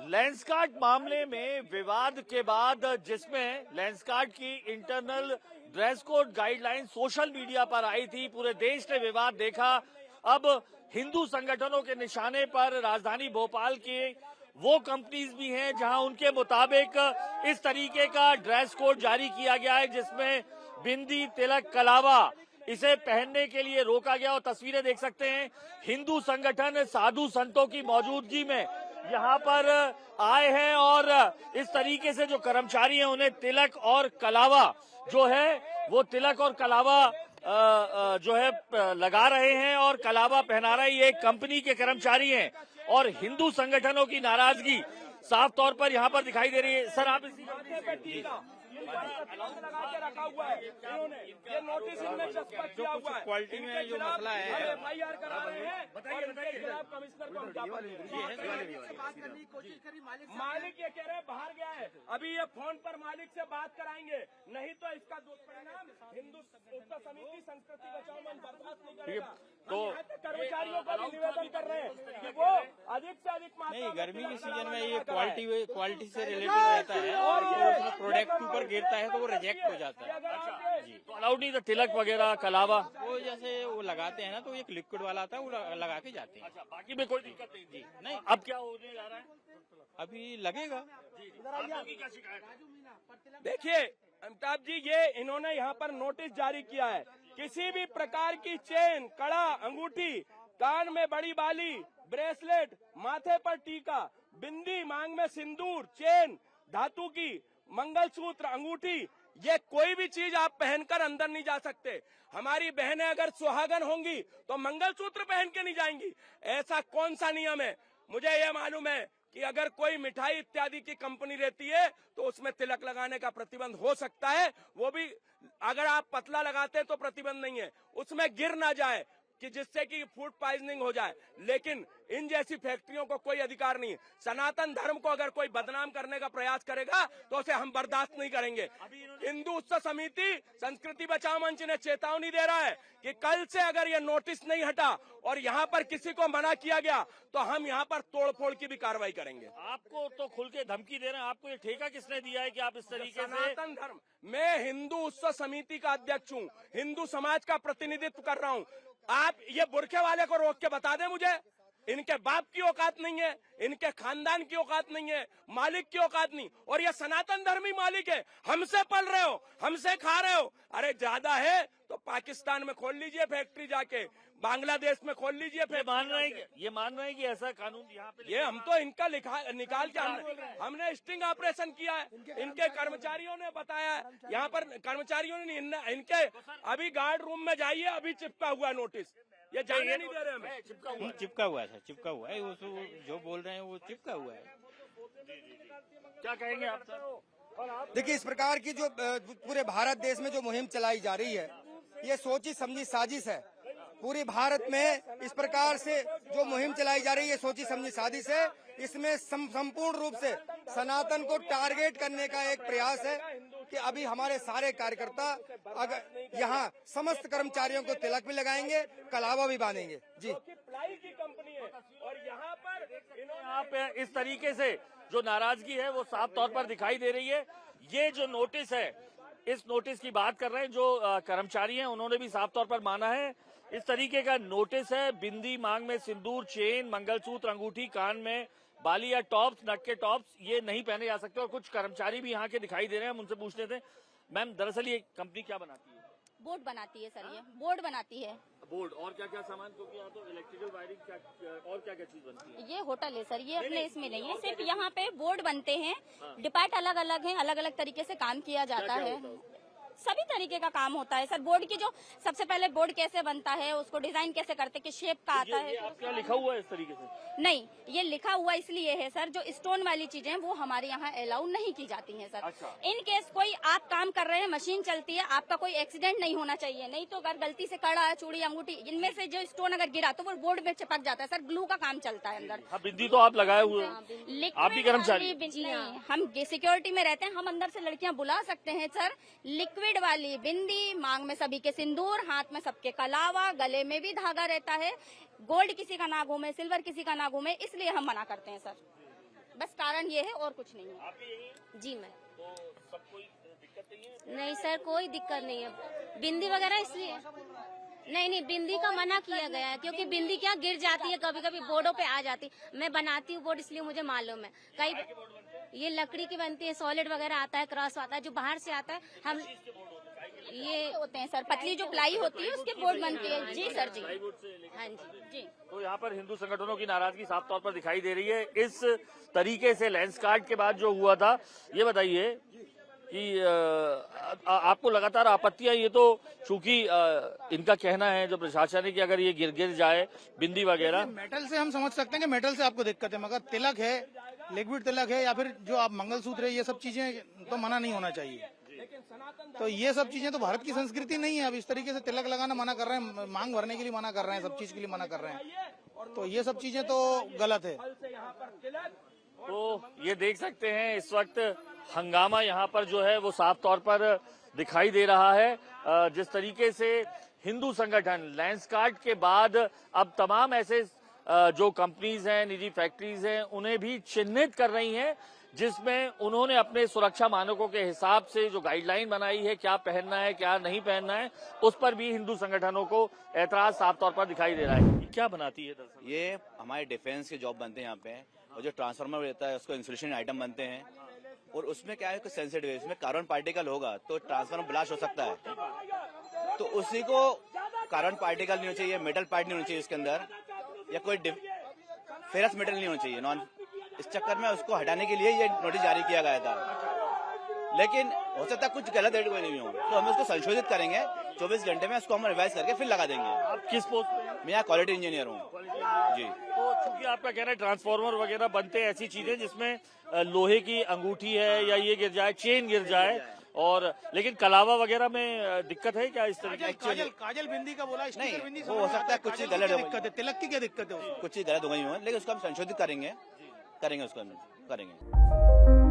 Lenskart मामले में विवाद के बाद जिसमें लेंसकार्ट की internal dress code guideline social media पर आई थी, पूरे देश ने विवाद देखा। अब हिंदू संगठनों के निशाने पर राजधानी भोपाल की वो कंपनीज भी हैं जहां उनके मुताबिक इस तरीके का ड्रेस कोड जारी किया गया है जिसमें बिंदी, तिलक, कलावा इसे पहनने के लिए रोका गया। और तस्वीरें देख सकते हैं, हिंदू संगठन साधु संतों की मौजूदगी में यहाँ पर आए हैं और इस तरीके से जो कर्मचारी हैं उन्हें तिलक और कलावा जो है वो तिलक और कलावा जो है लगा रहे हैं और कलावा पहना रहे। ये कंपनी के कर्मचारी हैं और हिंदू संगठनों की नाराजगी साफ तौर पर यहाँ पर दिखाई दे रही है। सर, आप इसी लगा के रखा हुआ है इन्होंने, ये नोटिस इनमें चस्पा किया हुआ है। क्वालिटी में जो मसला है FIR करा रहे हैं। बताइए कमिश्नर को मालिक ये कह रहे हैं बाहर गया है, अभी ये फोन पर मालिक से बात कराएंगे, नहीं तो इसका दुष्परिणाम हिंदू उत्तर समिति संस्कृति बचाओ मंच बर्दाश्त नहीं करेगा। तो कर्मचारियों का भी निवेदन कर रहे हैं कि वो अधिक से अधिक नहीं, गर्मी के सीजन में ये क्वालिटी से रिलेटेड रहता है और उसमें प्रोडक्ट के ऊपर गिरता है तो वो रिजेक्ट हो जाता है। जी, तो अलाउड नहीं था तिलक वगैरह कलावा वो जैसे वो लगाते हैं ना तो एक लिक्विड वाला आता है वो लगा के जाते हैं। अच्छा, बाकी में कोई दिक्कत नहीं थी। नहीं, अब क्या होने जा रहा है? अभी लगेगा। आपकी क्या शिकायत है? देखिए अमिताभ जी, ये इन्होंने यहाँ पर नोटिस जारी किया है, किसी भी प्रकार की चेन, कड़ा, अंगूठी, कान में बड़ी बाली, ब्रेसलेट, माथे पर टीका, बिंदी, मांग में सिंदूर, चेन, धातु की, मंगलसूत्र, अंगूठी, ये कोई भी चीज आप पहनकर अंदर नहीं जा सकते। हमारी बहनें अगर सुहागन होंगी तो मंगलसूत्र पहन के नहीं जाएंगी। ऐसा कौन सा नियम है? मुझे ये मालूम है कि अगर कोई मिठाई इत्यादि की कंपनी रहती है तो उसमें तिलक लगाने का प्रतिबंध हो सकता है, वो भी अगर आप पतला लगाते तो प्रतिबंध नहीं है, उसमें गिर ना जाए कि जिससे कि फूड पॉइजनिंग हो जाए। लेकिन इन जैसी फैक्ट्रियों को कोई अधिकार नहीं है। सनातन धर्म को अगर कोई बदनाम करने का प्रयास करेगा तो उसे हम बर्दाश्त नहीं करेंगे। हिंदू उत्सव समिति संस्कृति बचाओ मंच ने चेतावनी दे रहा है कि कल से अगर ये नोटिस नहीं हटा और यहाँ पर किसी को मना किया गया तो हम यहाँ पर तोड़फोड़ की भी कार्रवाई करेंगे। आपको तो खुल के धमकी दे रहे हैं, आपको ये ठेका किसने दिया है कि आप इस तरीके से? सनातन धर्म, मैं हिंदू उत्सव समिति का अध्यक्ष हूँ, हिंदू समाज का प्रतिनिधित्व कर रहा हूँ। आप ये बुरखे वाले को रोक के बता दें मुझे, इनके बाप की औकात नहीं है, इनके खानदान की औकात नहीं है, मालिक की औकात नहीं, और ये सनातन धर्मी मालिक है। हमसे पल रहे हो, हमसे खा रहे हो। अरे ज्यादा है तो पाकिस्तान में खोल लीजिए फैक्ट्री जाके, बांग्लादेश में खोल लीजिए। ये मान रहे हैं कि ऐसा कानून यहाँ पे ये हम तो इनका निकाल के हमने स्टिंग ऑपरेशन किया है, इनके कर्मचारियों ने बताया है। यहाँ पर कर्मचारियों ने इनके अभी गार्ड रूम में जाइए, अभी चिपका हुआ नोटिस, ये जाने नहीं दे रहे हमें। चिपका हुआ है, चिपका हुआ है, वो जो बोल रहे हैं वो चिपका हुआ है। क्या कहेंगे आप सर? देखिए, इस प्रकार की जो पूरे भारत देश में जो मुहिम चलाई जा रही है, ये सोची समझी साजिश है। पूरे भारत में इस प्रकार से जो मुहिम चलाई जा रही है, सोची समझी साजिश है। इसमें संपूर्ण रूप से सनातन को टारगेट करने का एक प्रयास है कि अभी हमारे सारे कार्यकर्ता अगर यहाँ समस्त कर्मचारियों को तिलक भी लगाएंगे, कलावा भी बांधेंगे। जी, प्लाई की कंपनी है और यहाँ पे इस तरीके से जो नाराजगी है वो साफ तौर पर दिखाई दे रही है। ये जो नोटिस है, इस नोटिस की बात कर रहे हैं जो कर्मचारी हैं, उन्होंने भी साफ तौर पर माना है। इस तरीके का नोटिस है, बिंदी, मांग में सिंदूर, चेन, मंगलसूत्र, अंगूठी, कान में बाली या टॉप्स, नक के टॉप्स ये नहीं पहने जा सकते। और कुछ कर्मचारी भी यहाँ के दिखाई दे रहे हैं, हम उनसे पूछते थे। मैम, दरअसल ये कंपनी क्या बनाती है? बोर्ड बनाती है सर, ये बोर्ड बनाती है। बोर्ड और क्या क्या सामान? क्योंकि यहाँ तो इलेक्ट्रिकल वायरिंग और क्या क्या चीज बनती है? ये होटल है सर, ये अपने इसमें नहीं है, सिर्फ यहाँ पे बोर्ड बनते हैं। डिपार्ट अलग अलग है, अलग अलग तरीके से काम किया जाता है। सभी तरीके का काम होता है सर। बोर्ड की जो सबसे पहले बोर्ड कैसे बनता है, उसको डिजाइन कैसे करते, किस शेप का आता है। आप क्या लिखा हुआ है इस तरीके से? नहीं, ये लिखा हुआ इसलिए है सर, जो स्टोन वाली चीजें वो हमारे यहाँ अलाउ नहीं की जाती हैं सर। अच्छा। इन केस कोई आप काम कर रहे हैं, मशीन चलती है, आपका कोई एक्सीडेंट नहीं होना चाहिए। नहीं तो अगर गलती से कड़ा, चूड़ी, अंगूठी, इनमें से जो स्टोन अगर गिरा तो वो बोर्ड में चिपक जाता है सर। ग्लू का काम चलता है अंदर। हाँ, बिंदी तो आप लगाए हुए हैं, आप भी कर्मचारी? नहीं, हम सिक्योरिटी में रहते हैं, हम अंदर से लड़कियां बुला सकते हैं सर। लिक्विड वाली बिंदी, मांग में सभी के सिंदूर, हाथ में सबके कलावा, गले में भी धागा रहता है। गोल्ड किसी का ना घूमे, सिल्वर किसी का ना घूमे, इसलिए हम मना करते हैं सर। बस कारण ये है और कुछ नहीं है। आपके यही जी मैं तो सब कोई दिक्कत नहीं है। नहीं सर, कोई दिक्कत नहीं है। बिंदी वगैरह इसलिए नहीं, बिंदी का मना किया गया है क्योंकि बिंदी क्या गिर जाती है, कभी कभी बोर्डों पे आ जाती। मैं बनाती हूँ बोर्ड, इसलिए मुझे मालूम है। कई ये लकड़ी की बनती है, सॉलिड वगैरह आता है, क्रॉस आता है, जो बाहर से आता है हम ये होते हैं सर, पतली जो प्लाई होती है उसके बोर्ड बनती है। जी सर जी, हाँ जी जी। तो यहाँ पर हिंदू संगठनों की नाराजगी साफ तौर पर दिखाई दे रही है इस तरीके से लेंसकार्ट के बाद जो हुआ था। ये बताइए कि आपको लगातार आपत्तियां, ये तो चूंकि इनका कहना है जो प्रशासन है कि अगर ये गिर जाए बिंदी वगैरह, मेटल से हम समझ सकते हैं कि मेटल से आपको दिक्कत है, मगर तिलक है, लिक्विड तिलक है, या फिर जो आप मंगलसूत्र है, ये सब चीजें तो मना नहीं होना चाहिए। तो ये सब चीजें तो भारत की संस्कृति नहीं है। अब इस तरीके से तिलक लगाना मना कर रहे हैं, मांग भरने के लिए मना कर रहे हैं, सब चीज के लिए मना कर रहे हैं, तो ये सब चीजें तो गलत है। तो ये देख सकते हैं इस वक्त हंगामा यहाँ पर जो है वो साफ तौर पर दिखाई दे रहा है। जिस तरीके से हिंदू संगठन लेंसकार्ट के बाद अब तमाम ऐसे जो कंपनीज हैं, निजी फैक्ट्रीज हैं, उन्हें भी चिन्हित कर रही हैं, जिसमें उन्होंने अपने सुरक्षा मानकों के हिसाब से जो गाइडलाइन बनाई है, क्या पहनना है क्या नहीं पहनना है, उस पर भी हिंदू संगठनों को ऐतराज साफ तौर पर दिखाई दे रहा है। ये क्या बनाती है दरअसल? ये हमारे डिफेंस के जॉब बनते हैं यहाँ पे, और जो ट्रांसफार्मर रहता है उसको इंसुलेशन आइटम बनते हैं, और उसमें क्या है कुछ सेंसिटिव है, इसमें कार्बन पार्टिकल होगा तो ट्रांसफार्मर ब्लास्ट हो सकता है। तो उसी को कार्बन पार्टिकल नहीं होना चाहिए, मेटल पार्ट नहीं होना चाहिए इसके अंदर, या कोई फेरस मेटल नहीं होना चाहिए नॉन। इस चक्कर में उसको हटाने के लिए ये नोटिस जारी किया गया था, लेकिन हो सकता है कुछ गलत एड नहीं हो, तो हम उसको संशोधित करेंगे 24 घंटे में, उसको हम रिवाइज करके फिर लगा देंगे। आप किस पोस्ट पे हैं? मैं यहाँ क्वालिटी इंजीनियर हूँ जी। तो चूंकि आपका कहना है ट्रांसफार्मर वगैरह बनते हैं ऐसी चीजें जिसमें लोहे की अंगूठी है या ये गिर जाए, चेन गिर जाए, और लेकिन कलावा वगैरह में दिक्कत है क्या इस तरीके की? काजल बिंदी का बोला, नहीं, बिंदी वो हो सकता है कुछ चीज गलत हो, दिक्कत है, तिलक की क्या दिक्कत है उसको? कुछ चीज गलत हो गई हो, लेकिन उसको हम संशोधित करेंगे उसको करेंगे।